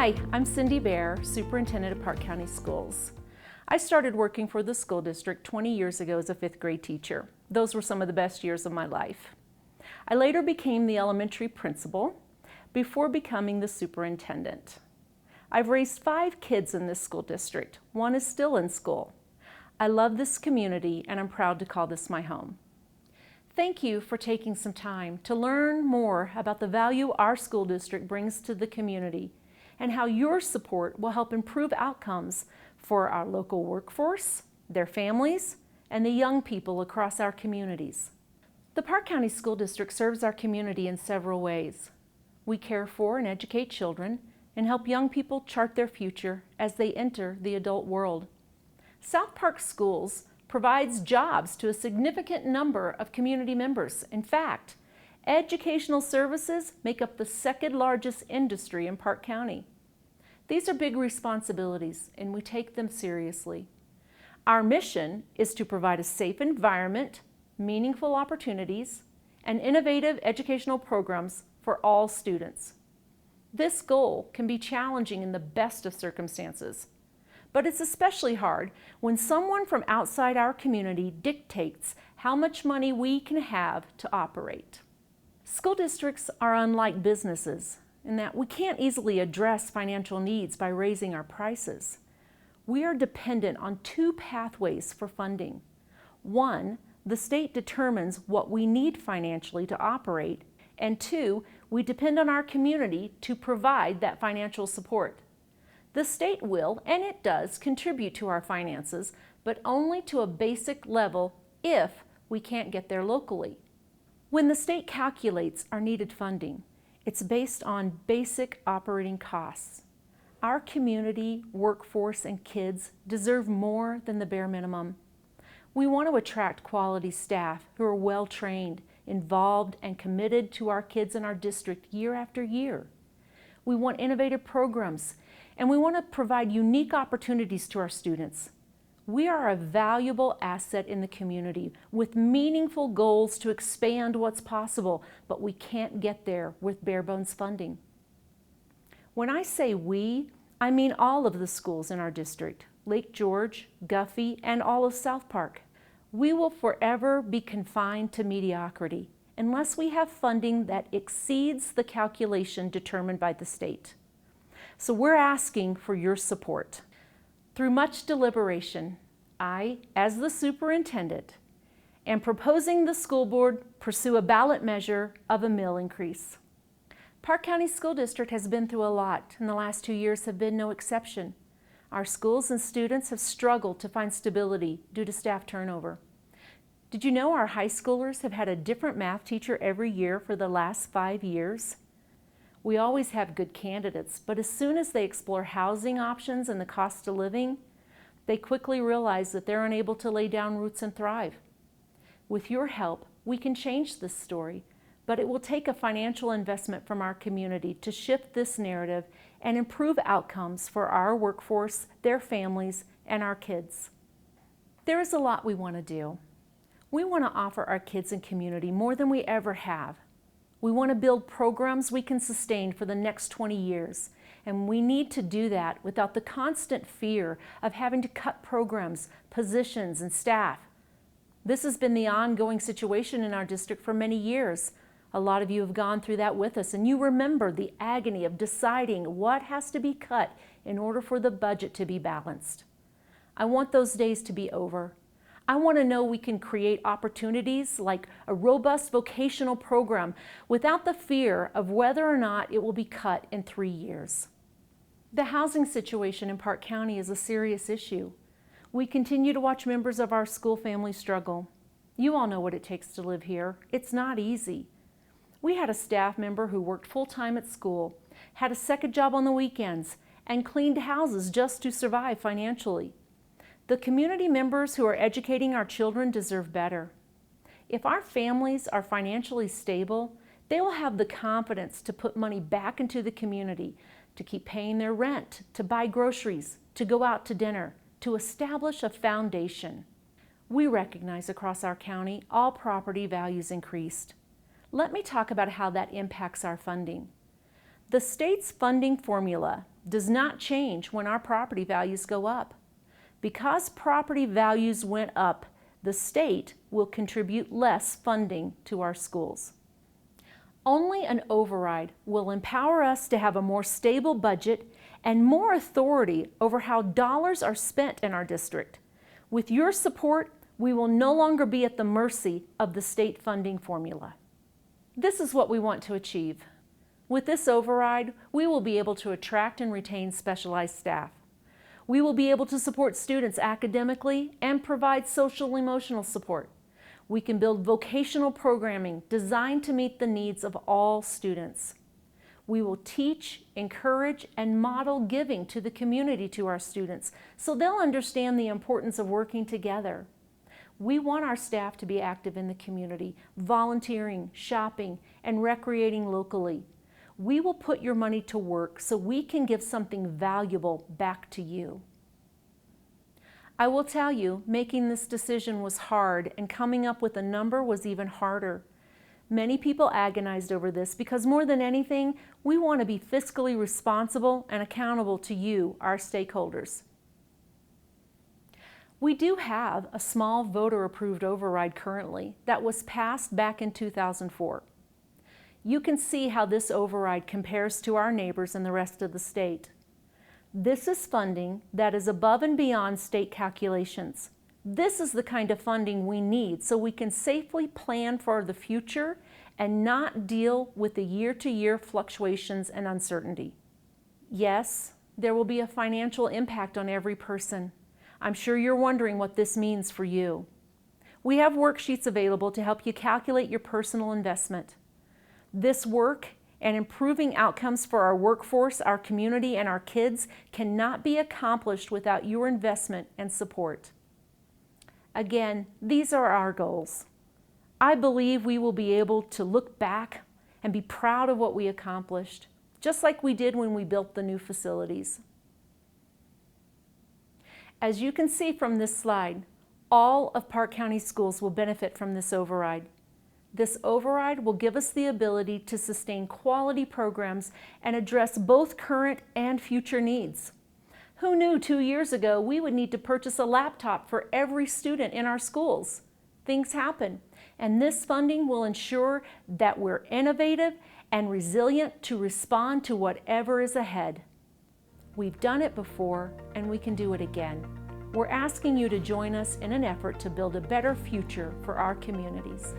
Hi, I'm Cindy Bear, Superintendent of Park County Schools. I started working for the school district 20 years ago as a 5th grade teacher. Those were some of the best years of my life. I later became the elementary principal before becoming the superintendent. I've raised 5 kids in this school district. 1 is still in school. I love this community and I'm proud to call this my home. Thank you for taking some time to learn more about the value our school district brings to the community and how your support will help improve outcomes for our local workforce, their families, and the young people across our communities. The Park County School District serves our community in several ways. We care for and educate children and help young people chart their future as they enter the adult world. South Park Schools provides jobs to a significant number of community members. In fact, educational services make up the 2nd largest industry in Park County. These are big responsibilities and we take them seriously. Our mission is to provide a safe environment, meaningful opportunities, and innovative educational programs for all students. This goal can be challenging in the best of circumstances, but it's especially hard when someone from outside our community dictates how much money we can have to operate. School districts are unlike businesses in that we can't easily address financial needs by raising our prices. We are dependent on 2 pathways for funding. 1, the state determines what we need financially to operate, and 2, we depend on our community to provide that financial support. The state will, and it does, contribute to our finances, but only to a basic level if we can't get there locally. When the state calculates our needed funding, it's based on basic operating costs. Our community, workforce, and kids deserve more than the bare minimum. We want to attract quality staff who are well-trained, involved, and committed to our kids in our district year after year. We want innovative programs, and we want to provide unique opportunities to our students. We are a valuable asset in the community with meaningful goals to expand what's possible, but we can't get there with bare bones funding. When I say we, I mean all of the schools in our district, Lake George, Guffey, and all of South Park. We will forever be confined to mediocrity unless we have funding that exceeds the calculation determined by the state. So we're asking for your support. Through much deliberation, I, as the superintendent, am proposing the school board pursue a ballot measure of a mill increase. Park County School District has been through a lot, and the last 2 years have been no exception. Our schools and students have struggled to find stability due to staff turnover. Did you know our high schoolers have had a different math teacher every year for the last 5 years? We always have good candidates, but as soon as they explore housing options and the cost of living, they quickly realize that they're unable to lay down roots and thrive. With your help, we can change this story, but it will take a financial investment from our community to shift this narrative and improve outcomes for our workforce, their families, and our kids. There is a lot we want to do. We want to offer our kids and community more than we ever have. We want to build programs we can sustain for the next 20 years, and we need to do that without the constant fear of having to cut programs, positions, and staff. This has been the ongoing situation in our district for many years. A lot of you have gone through that with us, and you remember the agony of deciding what has to be cut in order for the budget to be balanced. I want those days to be over. I want to know we can create opportunities like a robust vocational program without the fear of whether or not it will be cut in 3 years. The housing situation in Park County is a serious issue. We continue to watch members of our school family struggle. You all know what it takes to live here. It's not easy. We had a staff member who worked full-time at school, had a second job on the weekends, and cleaned houses just to survive financially. The community members who are educating our children deserve better. If our families are financially stable, they will have the confidence to put money back into the community, to keep paying their rent, to buy groceries, to go out to dinner, to establish a foundation. We recognize across our county all property values increased. Let me talk about how that impacts our funding. The state's funding formula does not change when our property values go up. Because property values went up, the state will contribute less funding to our schools. Only an override will empower us to have a more stable budget and more authority over how dollars are spent in our district. With your support, we will no longer be at the mercy of the state funding formula. This is what we want to achieve. With this override, we will be able to attract and retain specialized staff. We will be able to support students academically and provide social emotional support. We can build vocational programming designed to meet the needs of all students. We will teach, encourage, and model giving to the community to our students so they'll understand the importance of working together. We want our staff to be active in the community, volunteering, shopping, and recreating locally. We will put your money to work so we can give something valuable back to you. I will tell you, making this decision was hard, and coming up with a number was even harder. Many people agonized over this because more than anything, we want to be fiscally responsible and accountable to you, our stakeholders. We do have a small voter-approved override currently that was passed back in 2004. You can see how this override compares to our neighbors in the rest of the state. This is funding that is above and beyond state calculations. This is the kind of funding we need so we can safely plan for the future and not deal with the year-to-year fluctuations and uncertainty. Yes, there will be a financial impact on every person. I'm sure you're wondering what this means for you. We have worksheets available to help you calculate your personal investment. This work and improving outcomes for our workforce, our community, and our kids cannot be accomplished without your investment and support. Again, these are our goals. I believe we will be able to look back and be proud of what we accomplished, just like we did when we built the new facilities. As you can see from this slide, all of Park County schools will benefit from this override. This override will give us the ability to sustain quality programs and address both current and future needs. Who knew 2 years ago we would need to purchase a laptop for every student in our schools? Things happen, and this funding will ensure that we're innovative and resilient to respond to whatever is ahead. We've done it before, and we can do it again. We're asking you to join us in an effort to build a better future for our communities.